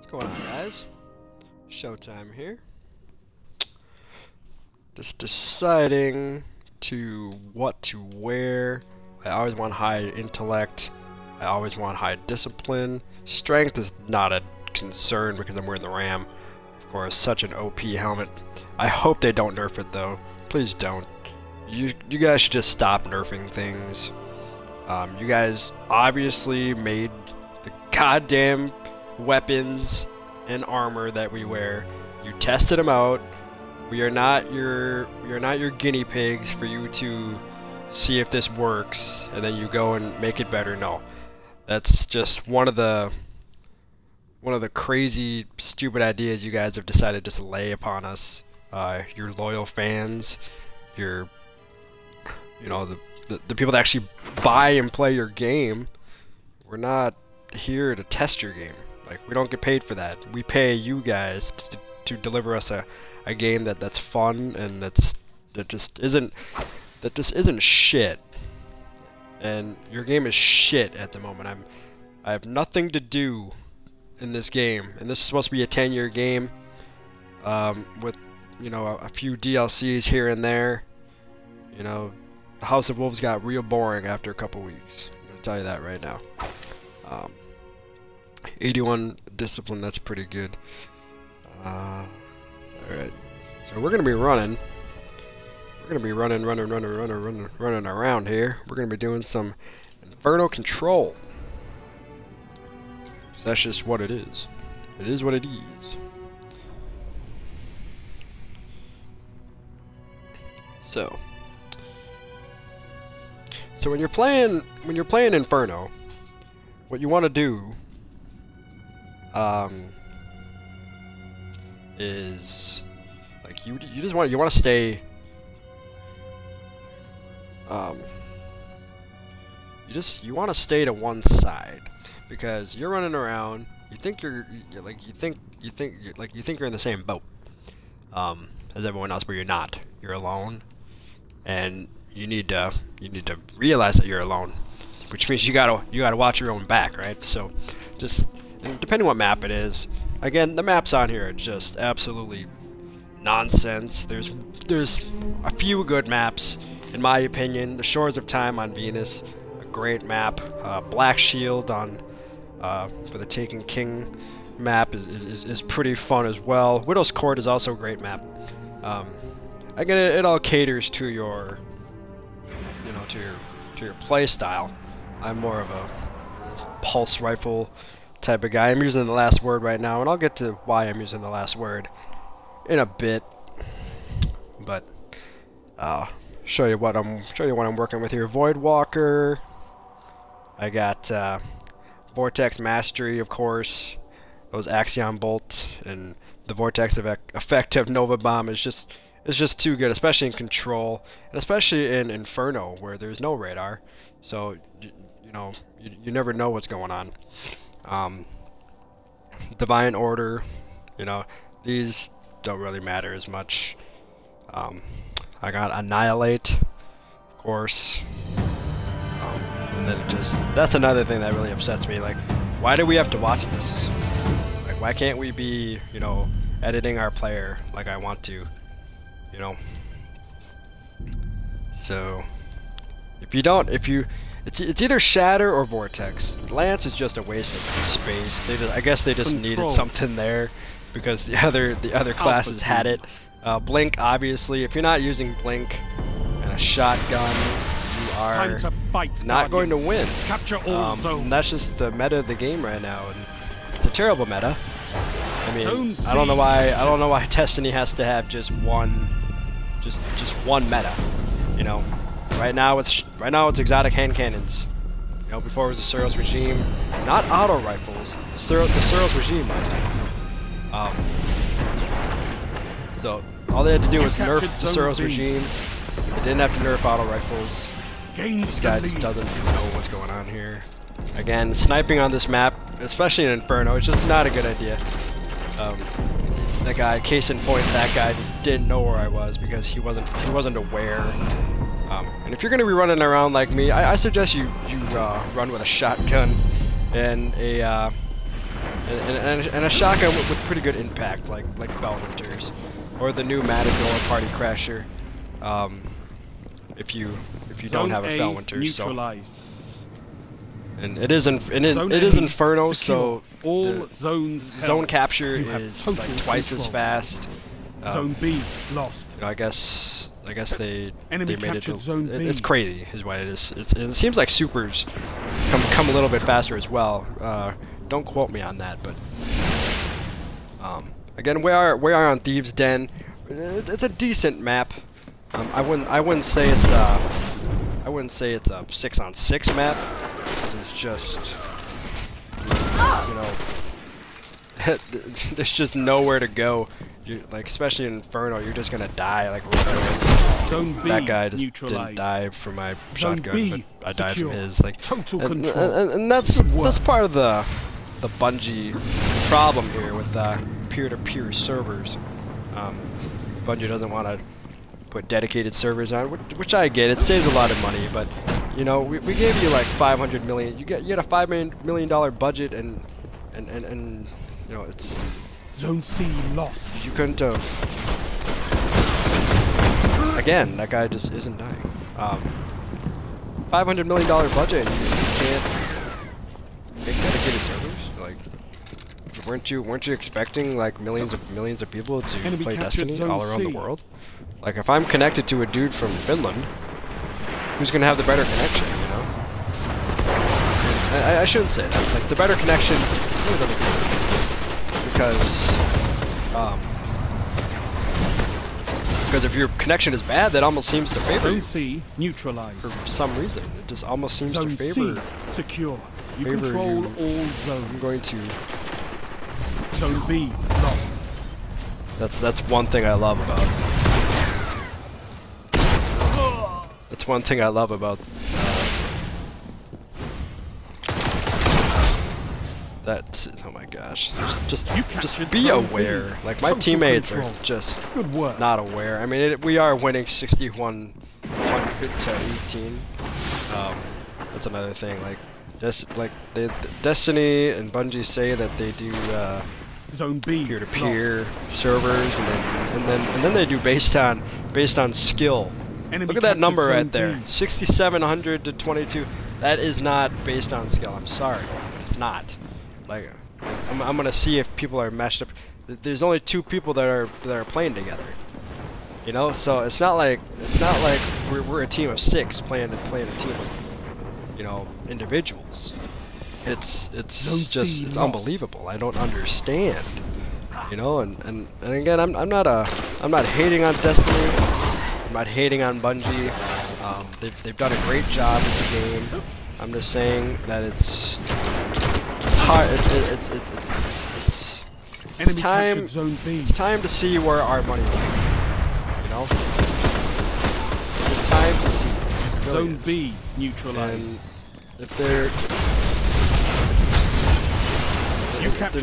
What's going on, guys? Showtime here. Just deciding what to wear. I always want high intellect. I always want high discipline. Strength is not a concern because I'm wearing the RAM. Of course, such an OP helmet. I hope they don't nerf it though. Please don't. You guys should just stop nerfing things. You guys obviously made the goddamn weapons and armor that we wear. You tested them out. We are not your guinea pigs for you to see if this works and then you go and make it better. No. That's just one of the crazy stupid ideas you guys have decided to just lay upon us. Your loyal fans, your the people that actually buy and play your game. We're not here to test your game. Like, we don't get paid for that. We pay you guys to deliver us a game that's fun and that just isn't shit. And your game is shit at the moment. I have nothing to do in this game, and this is supposed to be a 10-year game with a few DLCs here and there. House of Wolves got real boring after a couple weeks. I'm gonna tell you that right now. 81 discipline, that's pretty good. Alright, so we're gonna be running. We're gonna be running around here. We're gonna be doing some Inferno Control. So that's just what it is. It is what it is. So when you're playing Inferno, what you want to do is like you want to stay you want to stay to one side, because you're running around, you think you're in the same boat as everyone else, but you're not. You're alone, and you need to realize that you're alone, which means you gotta watch your own back, right? So just depending what map it is. Again, the maps on here are just absolutely nonsense. There's a few good maps, in my opinion. The Shores of Time on Venus, a great map. Black Shield on for the Taken King map is pretty fun as well. Widow's Court is also a great map. Again, it all caters to your to your play style. I'm more of a pulse rifle type of guy. I'm using the last word right now, and I'll get to why I'm using the last word in a bit. But show you what I'm working with here. Void Walker. I got Vortex Mastery, of course. Those Axion Bolt and the Vortex effect of Nova Bomb is just too good, especially in Control, and especially in Inferno, where there's no radar. So you never know what's going on. Divine Order, these don't really matter as much. I got Annihilate, of course. And then that's another thing that really upsets me. Like, why do we have to watch this? Like, why can't we be, editing our player like I want to? So it's either Shatter or Vortex. Lance is just a waste of space. I guess they just needed something there because the other classes had it. Blink, obviously. If you're not using Blink and a shotgun, you are not going to win. Capture all zones. And that's just the meta of the game right now, and it's a terrible meta. I mean, I don't know why Destiny has to have just one meta. Right now it's exotic hand cannons. Before it was the Suros regime, not auto rifles. The Suros regime right now. So all they had to do was nerf the Suros regime. They didn't have to nerf auto rifles. This guy just doesn't know what's going on here. Again, sniping on this map, especially in Inferno, it's just not a good idea. That guy, case in point, that guy just didn't know where I was because he wasn't aware. And if you're gonna be running around like me, I suggest you run with a shotgun and a and a shotgun with pretty good impact, like Bellwinter's, or the new Matador Party Crasher. If you don't have a Bellwinter, so. And it is Inferno, so all zones zone capture is like twice as fast. Zone B lost. You know, I guess they made it. Zone B. It's crazy, is what it is. It seems like supers come a little bit faster as well. Don't quote me on that, but again, we are on Thieves' Den. It's a decent map. I wouldn't say it's a 6-on-6 map. It's just, you know, there's just nowhere to go. Like, especially in Inferno, you're just gonna die like right away. Zone B that guy just didn't die from my shotgun, but I died from his. Like, and that's part of the Bungie problem here with peer-to-peer servers. Bungie doesn't want to put dedicated servers on, which I get. It saves a lot of money, but you know, we gave you like 500 million. You get a $5 million budget, and you know, it's Zone C lost. You couldn't have. Again, that guy just isn't dying. $500 million budget. You can't make dedicated servers. Like, weren't you expecting like millions of people to play Destiny all around the world? Like, if I'm connected to a dude from Finland, who's gonna have the better connection? You know. I shouldn't say that. Like, the better connection really doesn't matter. Because if your connection is bad, that almost seems to favor you. Zone C neutralized. For some reason, it just almost seems to favor. Zone C secure. You control all zones. I'm going to. Zone B lost. That's one thing I love about. That's one thing I love about. That's, oh my gosh, just be aware. Like, my teammates are just not aware. I mean, we are winning 6100 to 18. That's another thing. Like, Destiny and Bungie say that they do Zone B peer-to-peer servers, and then they do based on skill. Look at that number right there, 6700 to 22. That is not based on skill. I'm sorry, it's not. Like, I'm gonna see if people are matched up. There's only 2 people that are playing together. You know, so it's not like we're a team of 6 playing a team of, you know, individuals. It's unbelievable. I don't understand. You know, and again, I'm not hating on Destiny. I'm not hating on Bungie. They've done a great job with the game. I'm just saying that it's hard. It's time to see where our money went. You know, it's time to see. Zone B neutralized. And if they're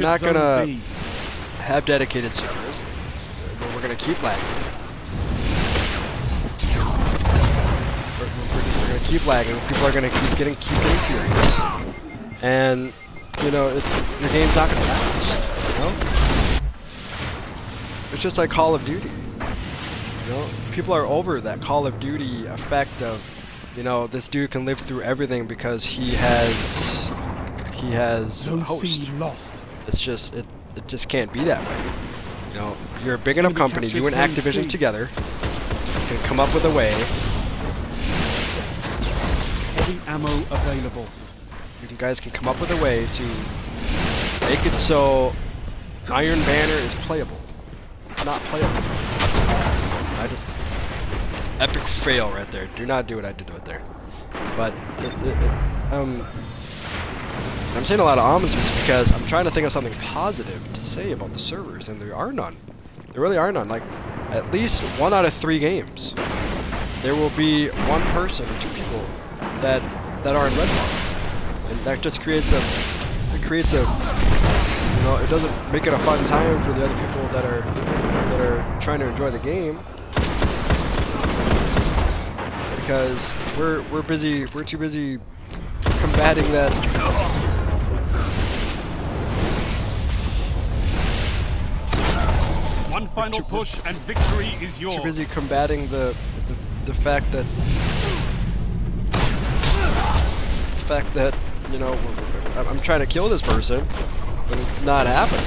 not gonna have dedicated servers, we're gonna keep lagging. We're gonna keep lagging. People are gonna keep getting furious, and you know, your game's not gonna last. You know, it's just like Call of Duty. You know, people are over that Call of Duty effect of, you know, this dude can live through everything because he has a host. It's just it just can't be that way. You know, you're a big enough company, you and Activision together can come up with a way. Heavy ammo available. You guys can come up with a way to make it so Iron Banner is playable. It's not playable. Epic fail right there. Do not do what I did right there. But I'm saying a lot of amazements because I'm trying to think of something positive to say about the servers, and there are none. There really are none. Like, at least 1 out of 3 games, there will be 1 person or 2 people that are in red bar, and that just creates a, you know, it doesn't make it a fun time for the other people that are trying to enjoy the game, because we're too busy combating that. final push and victory is yours. Too busy combating the fact that you know I'm trying to kill this person, but it's not happening.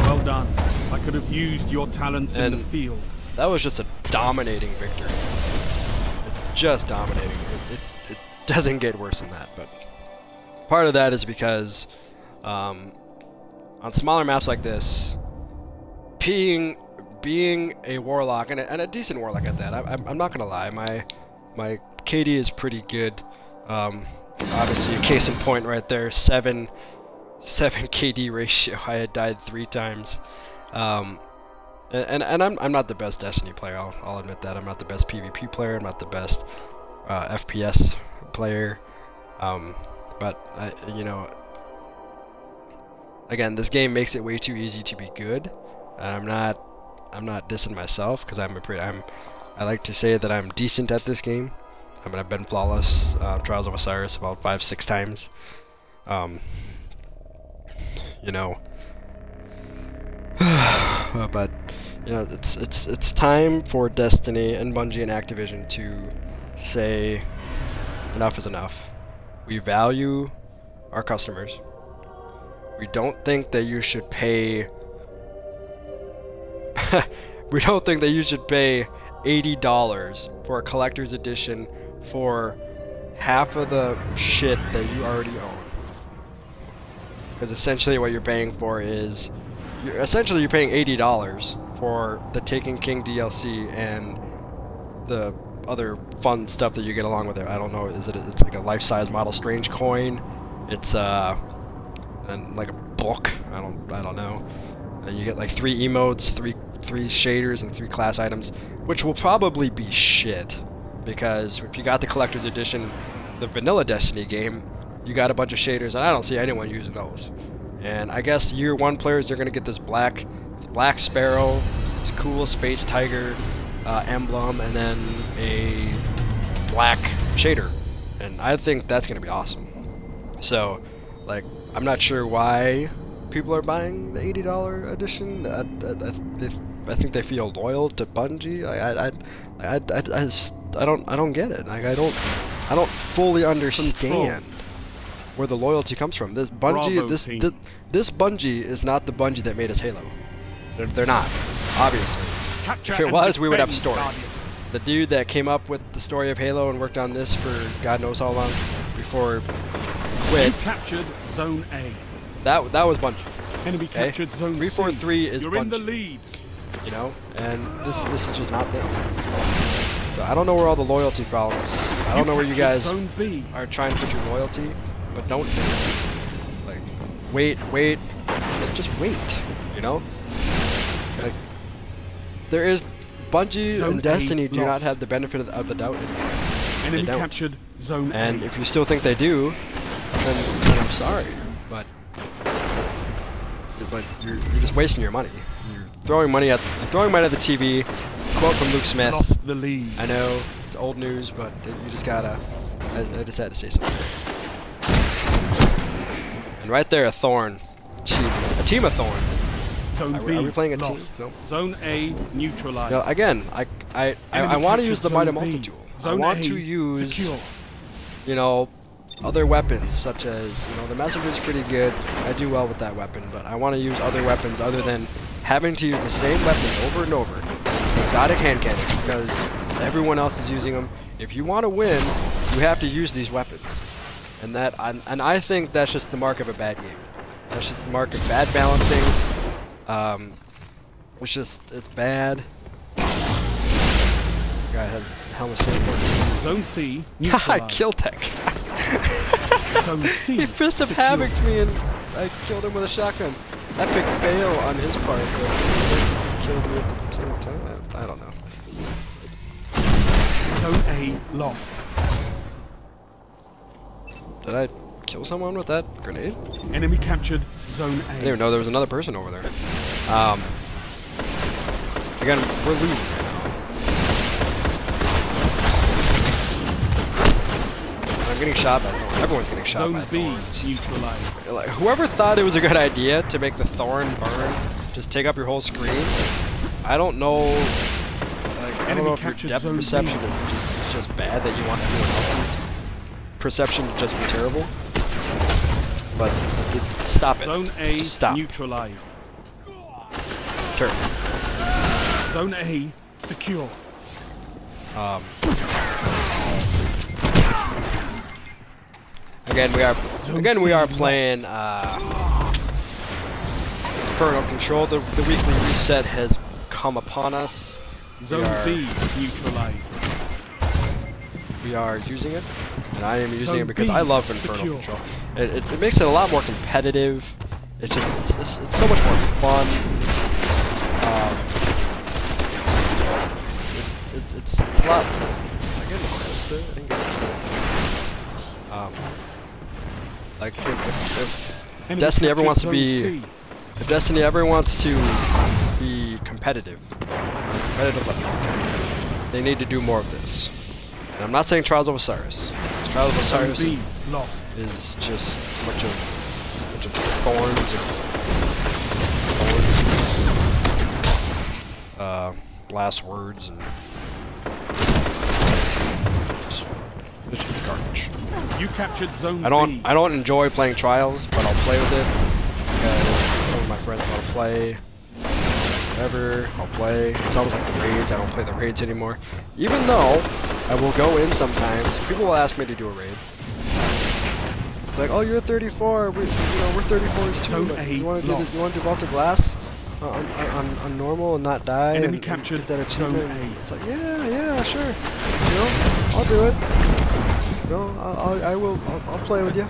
Well done. I could have used your talents in the field. That was just a dominating victory. It's just dominating. It doesn't get worse than that, but part of that is because on smaller maps like this, being a warlock and a decent warlock at that, I'm not gonna lie, my KD is pretty good. Obviously, a case in point right there, 7 KD ratio. I had died 3 times. And I'm not the best Destiny player. I'll admit that. I'm not the best PvP player. I'm not the best FPS player. But you know, again, this game makes it way too easy to be good. I'm not dissing myself because I like to say that I'm decent at this game. I mean, I've been flawless Trials of Osiris about 5-6 times. You know. But you know, it's time for Destiny and Bungie and Activision to say enough is enough. We value our customers. We don't think that you should pay we don't think that you should pay $80 for a collector's edition for half of the shit that you already own. Because essentially what you're paying for is you're paying $80 for the Taken King DLC and the other fun stuff that you get along with it. I don't know, it's like a life-size model strange coin. It's and like a book. I don't know. And you get like 3 emotes, 3 shaders, and 3 class items, which will probably be shit because if you got the collector's edition, the vanilla Destiny game, you got a bunch of shaders, and I don't see anyone using those. And I guess year 1 players are gonna get this black sparrow, this cool space tiger emblem, and then a black shader, and I think that's gonna be awesome. So, like, I'm not sure why people are buying the $80 edition. I think they feel loyal to Bungie. I don't get it. Like, I don't fully understand where the loyalty comes from. This Bungie, this Bungie is not the Bungie that made us Halo. They're not, obviously. If it was, we would have a story. The dude that came up with the story of Halo and worked on this for God knows how long before quit. You captured Zone A. That was Bungie. Enemy captured Zone 343 is You're Bungie. in the lead. You know, and this is just not them. So I don't know where all the loyalty problems. I don't know where you guys are trying to put your loyalty, but don't do it. Like, wait, just wait. You know, like there is Bungie Zone and Destiny do lost. not have the benefit of the doubt anymore. Enemy captured Zone And A. if you still think they do, then I'm sorry, but you're just wasting your money. You're throwing money at the TV. Quote from Luke Smith. Lost the lead. I know it's old news, but you just gotta. I just had to say something. And right there, a thorn. Jesus, a team of thorns. Zone B are we playing a lost. team? No. Zone A neutralized. You know, again, I want to use the Might of Multitool. I want to use, secure. you know, other weapons such as, you know, the Messenger's pretty good. I do well with that weapon, but I want to use other weapons other than having to use the same weapon over and over. Exotic hand cannons, because everyone else is using them. If you want to win, you have to use these weapons, and I think that's just the mark of a bad game. That's just the mark of bad balancing. It's bad. Guy has helmet safe. Zone C I neutralized. killed that guy. Zone C He fist of havoc me, and I killed him with a shotgun. Epic fail on his part, but he killed me at the same time. I don't know. Zone A lost. Did I kill someone with that grenade? Enemy captured Zone A. I didn't even know there was another person over there. Again, we're losing right now. I getting shot by thorns. Everyone's getting shot by Zone B thorns. neutralized. Like, whoever thought it was a good idea to make the thorn burn, just take up your whole screen. I don't know. Like, I don't know if your depth perception is just bad, that you want everyone else's perception to just be terrible. But stop it. Zone A just stop. neutralized. Turn. Zone A secure. Again, we are playing Inferno Control. The weekly reset has come upon us. Zone B neutralized. We are using it, and I am using Zone it because B I love Inferno secure. Control. It makes it a lot more competitive. It's just it's so much more fun. It's a lot. I get an assist there. I didn't get like if Destiny ever wants to be, if Destiny ever wants to be competitive, they need to do more of this. And I'm not saying Trials of Osiris. Trials of Osiris is just a bunch of thorns and last words and it's just garbage. You captured Zone I don't enjoy playing Trials, but I'll play with it because some of my friends want to play. Whatever, I'll play. It's almost like the raids. I don't play the raids anymore. Even though I will go in sometimes. People will ask me to do a raid. Like, oh, you're 34. We're 34s too. Like, you want to do this? You want to do Vault of Glass on normal and not die and get that achievement? It's like, yeah, sure. You know, I'll do it. You know, I'll play with you.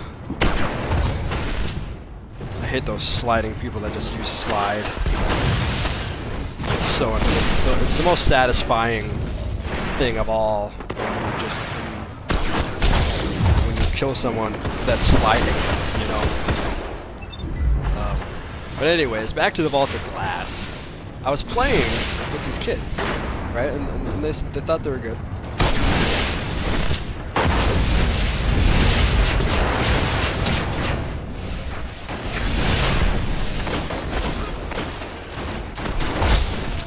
I hate those sliding people that just use slide. It's so it's the most satisfying thing of all. When you kill someone that's sliding, you know. But anyways, back to the Vault of Glass. I was playing with these kids, right? And they thought they were good.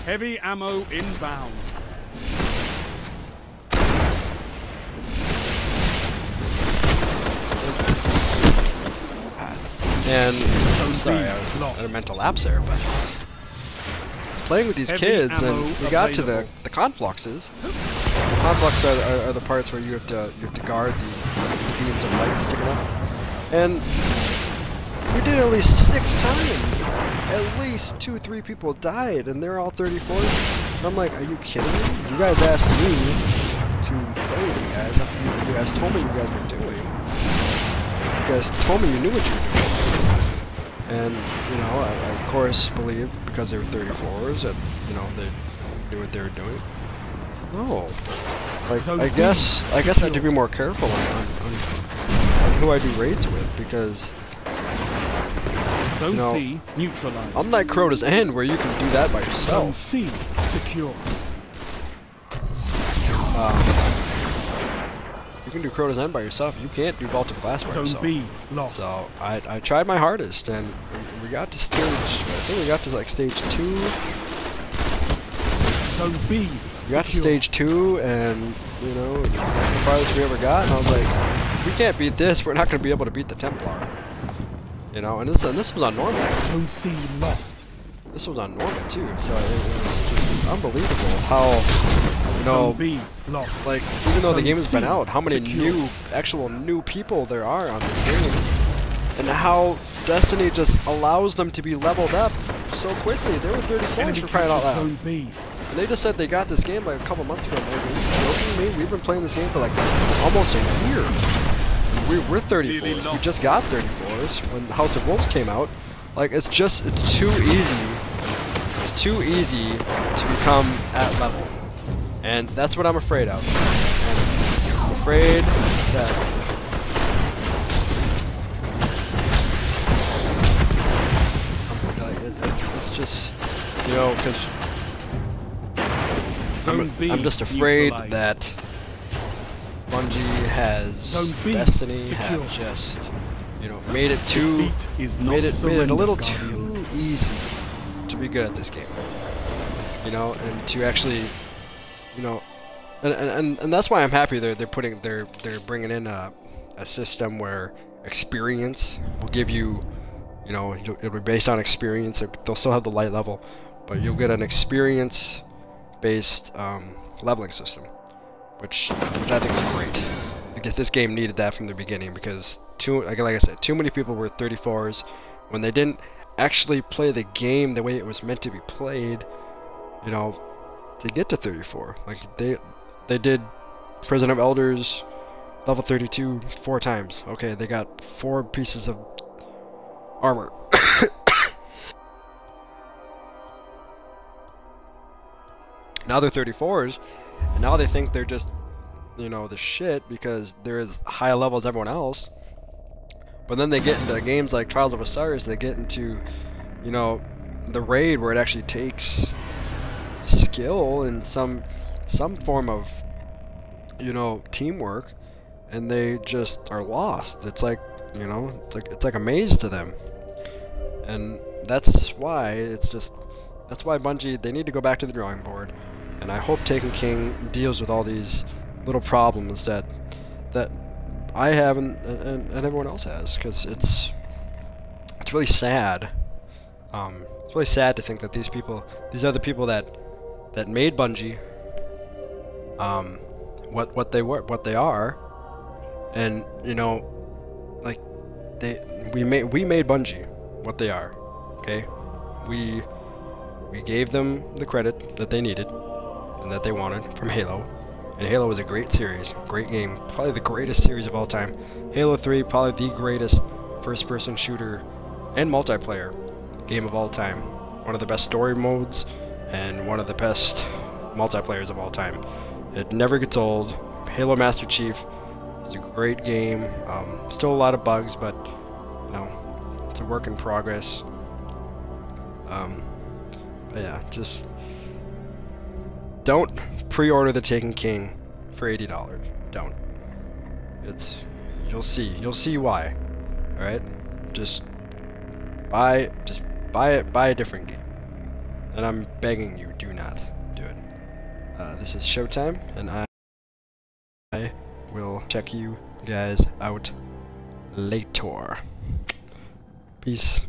Heavy ammo inbound. And I'm sorry, I had a mental lapse there, but playing with these kids, and we got to the confluxes. The confluxes are the parts where you have to guard the beams of light sticking up. And we did it at least 6 times. At least 2-3 people died, and they're all 34s. And I'm like, are you kidding me? You guys asked me to play with you guys after you guys told me you guys were doing. You guys told me you knew what you were doing. And, you know, I of course believed, because they were 34s, that, you know, they knew what they were doing. No. Like, I guess I have to be more careful on who I do raids with, because, you know, unlike Crota's End, where you can do that by yourself. C secure. You can do Crota's End by yourself. You can't do Vault of Glass by yourself. Zone B lost. So I tried my hardest, and we got to stage. I think we got to like stage 2. Zone B. We got to stage 2, and you know, that's the farthest we ever got. And I was like, we can't beat this. We're not going to be able to beat the Templar. You know, and this was on normal. Zone C lost. This was on normal too, so it was just unbelievable how, you know, like, even though the game has been out, how many actual new people there are on the game, and how Destiny just allows them to be leveled up so quickly. They were 34s for crying out loud. And they just said they got this game like a couple months ago. Like, are you joking me? We've been playing this game for like almost a year. We're 34s. We just got 34s when House of Wolves came out. Like, it's too easy. It's too easy to become at level. And that's what I'm afraid of. And I'm afraid that it's just, you know, because I'm just afraid that Bungie has Destiny have just, you know, made it a little too easy to be good at this game. You know, and to actually, you know, and that's why I'm happy they're bringing in a system where experience will give you, you know, it'll be based on experience. They'll still have the light level, but you'll get an experience-based leveling system, which I think is great. Because this game needed that from the beginning, because like I said, too many people were 34s when they didn't actually play the game the way it was meant to be played. You know, to get to 34, like they did Prison of Elders level 32 4 times. Okay, they got 4 pieces of armor. Now they're 34s, and now they think they're just, you know, the shit because they're as high a level as everyone else. But then they get into games like Trials of Osiris, they get into, you know, the raid where it actually takes skill and some form of, you know, teamwork, and they just are lost. It's like, you know, it's like a maze to them. And that's why Bungie, they need to go back to the drawing board. And I hope Taken King deals with all these little problems that I have and everyone else has, because it's really sad. It's really sad to think that these are the people that made Bungie what they are, and, you know, like we made Bungie what they are. Okay, we gave them the credit that they needed and that they wanted from Halo, and Halo was a great series, great game, probably the greatest series of all time. Halo 3, probably the greatest first-person shooter and multiplayer game of all time. One of the best story modes and one of the best multiplayers of all time. It never gets old. Halo Master Chief is a great game. Still a lot of bugs, but, you know, it's a work in progress. But yeah, just don't pre-order the Taken King for $80. Don't. You'll see why. All right, just buy a different game. And I'm begging you, do not do it. This is Showtime, and I will check you guys out later. Peace.